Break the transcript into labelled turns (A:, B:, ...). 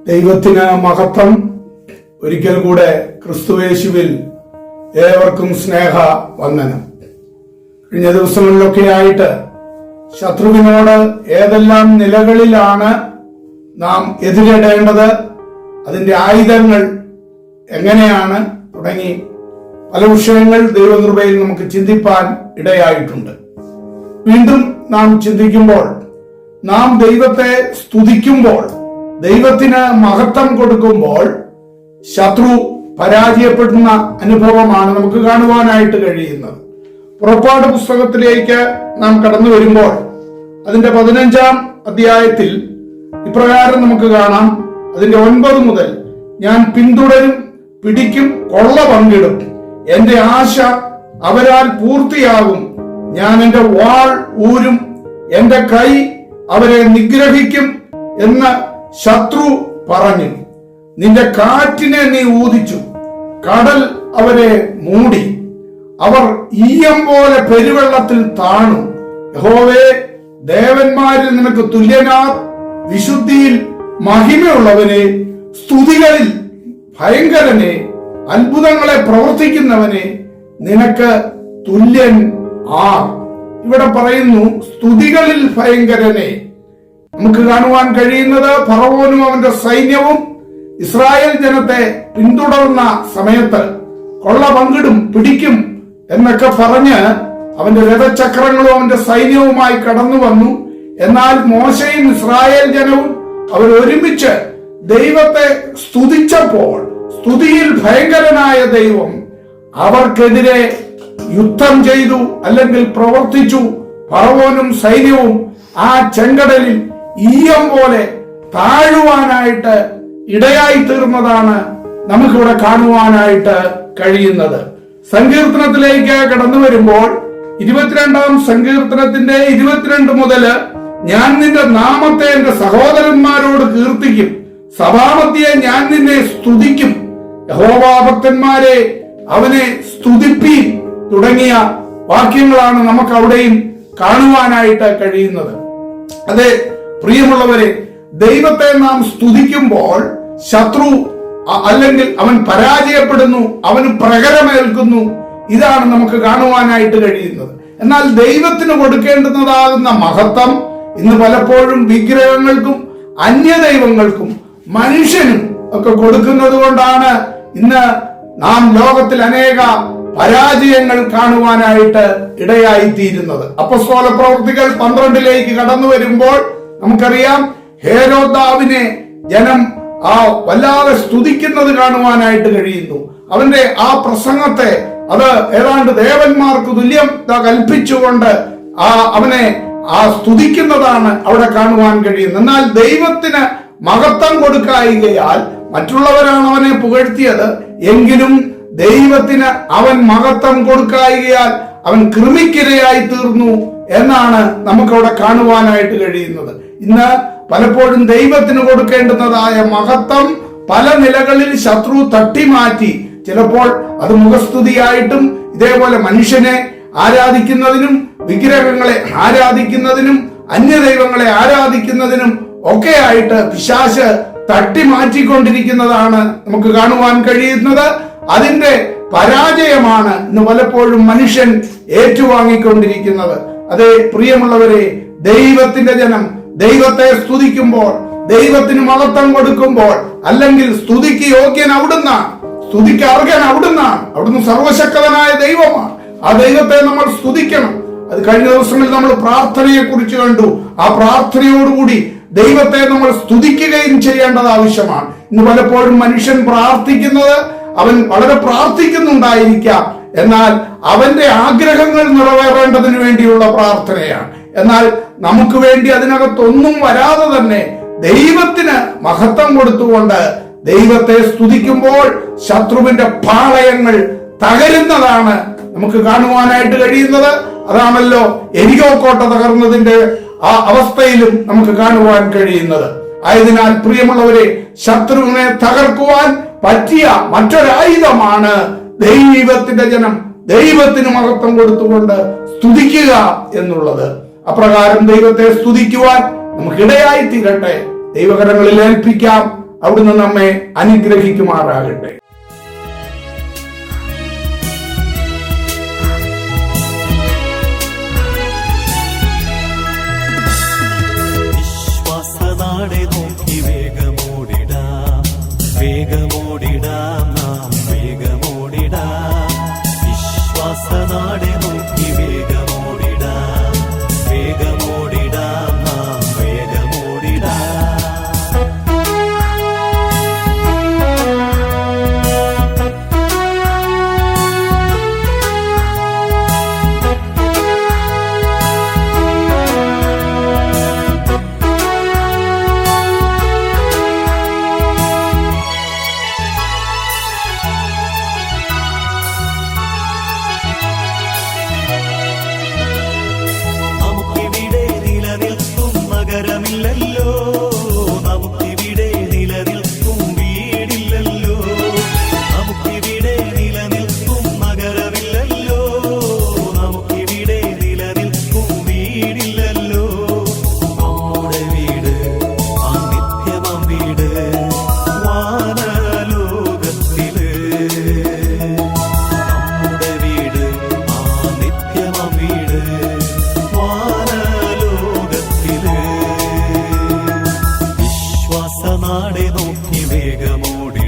A: ദൈവത്തിന് മഹത്വം. ഒരിക്കൽ കൂടെ ക്രിസ്തുയേശുവിൽ ഏവർക്കും സ്നേഹ വന്ദനം. കഴിഞ്ഞ ദിവസങ്ങളിലൊക്കെ ആയിട്ട് ശത്രുവിനോട് ഏതെല്ലാം നിലകളിലാണ് നാം എതിരിടേണ്ടത്, അതിന്റെ ആയുധങ്ങൾ എങ്ങനെയാണ് തുടങ്ങി പല വിഷയങ്ങൾ ദൈവകൃപയിൽ നമുക്ക് ചിന്തിപ്പാൻ ഇടയായിട്ടുണ്ട്. വീണ്ടും നാം ചിന്തിക്കുമ്പോൾ, നാം ദൈവത്തെ സ്തുതിക്കുമ്പോൾ, ദൈവത്തിന് മഹത്വം കൊടുക്കുമ്പോൾ ശത്രു പരാജയപ്പെടുന്ന അനുഭവമാണ് നമുക്ക് കാണുവാനായിട്ട് കഴിയുന്നത്. പുറപ്പാട് പുസ്തകത്തിലേക്ക് നാം കടന്നു വരുമ്പോൾ അതിന്റെ 15-ാം അധ്യായത്തിൽ ഇപ്രകാരം നമുക്ക് കാണാം. അതിന്റെ 9 മുതൽ, ഞാൻ പിന്തുടരും, പിടിക്കും, കൊള്ള പങ്കിടും, എന്റെ ആശ അവരാൽ പൂർത്തിയാകും, ഞാൻ എന്റെ വാൾ ഊരും, എന്റെ കൈ അവരെ നിഗ്രഹിക്കും എന്ന് ശത്രു പറഞ്ഞു. നിന്റെ കാറ്റിനെ നീ ഊതിച്ചു, കടൽ അവരെ മൂടി, അവർ ഈയം പോലെ പെരുവെള്ളത്തിൽ താണു. യഹോവേ, ദേവന്മാരിൽ നിനക്ക് തുല്യനാ, വിശുദ്ധിയിൽ മഹിമയുള്ളവനെ, സ്തുതികളിൽ ഭയങ്കരനെ, അത്ഭുതങ്ങളെ പ്രവർത്തിക്കുന്നവനെ, നിനക്ക് തുല്യൻ ആർ. ഇവിടെ പറയുന്നു സ്തുതികളിൽ ഭയങ്കരനെ. നമുക്ക് കാണുവാൻ കഴിയുന്നത് ഫറവോനും അവന്റെ സൈന്യവും ഇസ്രായേൽ ജനത്തെ പിന്തുടർന്ന സമയത്ത് കൊള്ള പങ്കിടും, പിടിക്കും എന്നൊക്കെ പറഞ്ഞ് അവന്റെ രഥചക്രങ്ങളും അവന്റെ സൈന്യവുമായി കടന്നു വന്നു. എന്നാൽ മോശയും ഇസ്രായേൽ ജനവും അവർ ഒരുമിച്ച് ദൈവത്തെ സ്തുതിച്ചപ്പോൾ, സ്തുതിയിൽ ഭയങ്കരനായ ദൈവം അവർക്കെതിരെ യുദ്ധം ചെയ്തു, അല്ലെങ്കിൽ പ്രവർത്തിച്ചു. ഫറവോനും സൈന്യവും ആ ചെങ്കടലിൽ ഈയം പോലെ താഴുവാനായിട്ട് ഇടയായി തീർന്നതാണ് നമുക്കിവിടെ കാണുവാനായിട്ട് കഴിയുന്നത്. സങ്കീർത്തനത്തിലേക്ക് കടന്നു വരുമ്പോൾ 22-ാം സങ്കീർത്തനത്തിന്റെ 22 മുതൽ, ഞാൻ നിന്റെ നാമത്തെ എന്റെ സഹോദരന്മാരോട് കീർത്തിക്കും, സഭാമധ്യേ ഞാൻ നിന്നെ സ്തുതിക്കും, യഹോവാഭക്തന്മാരെ അവനെ സ്തുതിപ്പീൻ തുടങ്ങിയ വാക്യങ്ങളാണ് നമുക്ക് അവിടെയും കാണുവാനായിട്ട് കഴിയുന്നത്. അതെ പ്രിയമുള്ളവരെ, ദൈവത്തെ നാം സ്തുതിക്കുമ്പോൾ ശത്രു അല്ലെങ്കിൽ അവൻ പരാജയപ്പെടുന്നു, അവന് പ്രഹരമേൽക്കുന്നു. ഇതാണ് നമുക്ക് കാണുവാനായിട്ട് കഴിയുന്നത്. എന്നാൽ ദൈവത്തിന് കൊടുക്കേണ്ടുന്നതാകുന്ന മഹത്വം ഇന്ന് പലപ്പോഴും വിഗ്രഹങ്ങൾക്കും അന്യദൈവങ്ങൾക്കും മനുഷ്യനും ഒക്കെ കൊടുക്കുന്നത് കൊണ്ടാണ് ഇന്ന് നാം ലോകത്തിൽ അനേക പരാജയങ്ങൾ കാണുവാനായിട്ട് ഇടയായിത്തീരുന്നത്. അപ്പോസ്തല പ്രവൃത്തികൾ 12-ലേക്ക് കടന്നു വരുമ്പോൾ നമുക്കറിയാം, ഹേരോദാവിനെ ജനം വല്ലാതെ സ്തുതിക്കുന്നത് കാണുവാനായിട്ട് കഴിയുന്നു. അവന്റെ ആ പ്രസംഗത്തെ അത് ഏതാണ്ട് ദേവന്മാർക്ക് തുല്യം കൽപ്പിച്ചുകൊണ്ട് അവനെ സ്തുതിക്കുന്നതാണ് അവിടെ കാണുവാൻ കഴിയുന്നത്. എന്നാൽ ദൈവത്തിന് മഹത്വം കൊടുക്കായികയാൽ മറ്റുള്ളവരാണ് അവനെ പുകഴ്ത്തിയത്, എങ്കിലും ദൈവത്തിന് അവൻ മഹത്വം കൊടുക്കായികയാൽ അവൻ കൃമിക്കിരയായി തീർന്നു എന്നാണ് നമുക്കവിടെ കാണുവാനായിട്ട് കഴിയുന്നത്. ഇന്ന് പലപ്പോഴും ദൈവത്തിന് കൊടുക്കേണ്ടുന്നതായ മഹത്വം പല നിലകളിൽ ശത്രു തട്ടിമാറ്റി, ചിലപ്പോൾ അത് മുഖസ്തുതിയായിട്ടും ഇതേപോലെ മനുഷ്യനെ ആരാധിക്കുന്നതിനും വിഗ്രഹങ്ങളെ ആരാധിക്കുന്നതിനും അന്യദൈവങ്ങളെ ആരാധിക്കുന്നതിനും ഒക്കെ ആയിട്ട് പിശാച് തട്ടിമാറ്റിക്കൊണ്ടിരിക്കുന്നതാണ് നമുക്ക് കാണുവാൻ കഴിയുന്നത്. അതിന്റെ പരാജയമാണ് ഇന്ന് പലപ്പോഴും മനുഷ്യൻ ഏറ്റുവാങ്ങിക്കൊണ്ടിരിക്കുന്നത്. അതേ പ്രിയമുള്ളവരെ, ദൈവത്തിന്റെ ജനം ദൈവത്തെ സ്തുതിക്കുമ്പോൾ, ദൈവത്തിന് മഹത്വം കൊടുക്കുമ്പോൾ, അല്ലെങ്കിൽ സ്തുതിക്ക് യോഗ്യൻ അവിടുന്നാണ്, സ്തുതിക്ക് അർഹൻ അവിടുന്നാണ്. അവിടുന്ന് സർവശക്തനായ ദൈവമാണ്. ആ ദൈവത്തെ നമ്മൾ സ്തുതിക്കണം. അത് കഴിഞ്ഞ ദിവസങ്ങളിൽ നമ്മൾ പ്രാർത്ഥനയെ കുറിച്ച് കണ്ടു. ആ പ്രാർത്ഥനയോടുകൂടി ദൈവത്തെ നമ്മൾ സ്തുതിക്കുകയും ചെയ്യേണ്ടത് ആവശ്യമാണ്. ഇന്ന് പലപ്പോഴും മനുഷ്യൻ പ്രാർത്ഥിക്കുന്നത്, അവൻ വളരെ പ്രാർത്ഥിക്കുന്നുണ്ടായിരിക്കാം, എന്നാൽ അവന്റെ ആഗ്രഹങ്ങൾ നിറവേറേണ്ടതിന് വേണ്ടിയുള്ള പ്രാർത്ഥനയാണ്. എന്നാൽ നമുക്ക് വേണ്ടി അതിനകത്തൊന്നും വരാതെ തന്നെ ദൈവത്തിന് മഹത്വം കൊടുത്തുകൊണ്ട് ദൈവത്തെ സ്തുതിക്കുമ്പോൾ ശത്രുവിന്റെ പാളയങ്ങൾ തകരുന്നതാണ് നമുക്ക് കാണുവാനായിട്ട് കഴിയുന്നത്. അതാണല്ലോ എരികോ കോട്ട തകർന്നതിന്റെ ആ അവസ്ഥയിലും നമുക്ക് കാണുവാൻ കഴിയുന്നത്. ആയതിനാൽ പ്രിയമുള്ളവരെ, ശത്രുവിനെ തകർക്കുവാൻ പറ്റിയ മറ്റൊരായുധമാണ് ദൈവത്തിന്റെ ജനം ദൈവത്തിന് മഹത്വം കൊടുത്തുകൊണ്ട് സ്തുതിക്കുക എന്നുള്ളത്. അപ്രകാരം ദൈവത്തെ സ്തുതിക്കുവാൻ നമുക്കിടയായി തീരട്ടെ. ദൈവകരങ്ങളിൽ ഏൽപ്പിക്കാം. അവിടുന്ന് നമ്മെ അനുഗ്രഹിക്കുമാറാകട്ടെ.
B: നോക്കി വേഗമോടിടാം, വേഗമോടിടാം, നാം വേഗമോടിടാം. വിശ്വാസനാടെ നോക്കി വേഗമോടിടാം, വേഗമോടിടാം, നാം വേഗമോടിടാം. നഗരമില്ലല്ലോ, നമുക്കിവിടെ നിലനിൽക്കും വീടില്ലല്ലോ. നമുക്കിവിടെ നിലനിൽക്കും നഗരമില്ലല്ലോ, നമുക്കിവിടെ നിലനിൽക്കും വീടില്ലല്ലോ. നമ്മുടെ വീട് ആ നിത്യമം വീട് വാനലോകത്തില്. നമ്മുടെ വീട് ആ നിത്യമം വീട് വിശ്വാസനാടെ നോക്കി വേഗമോടി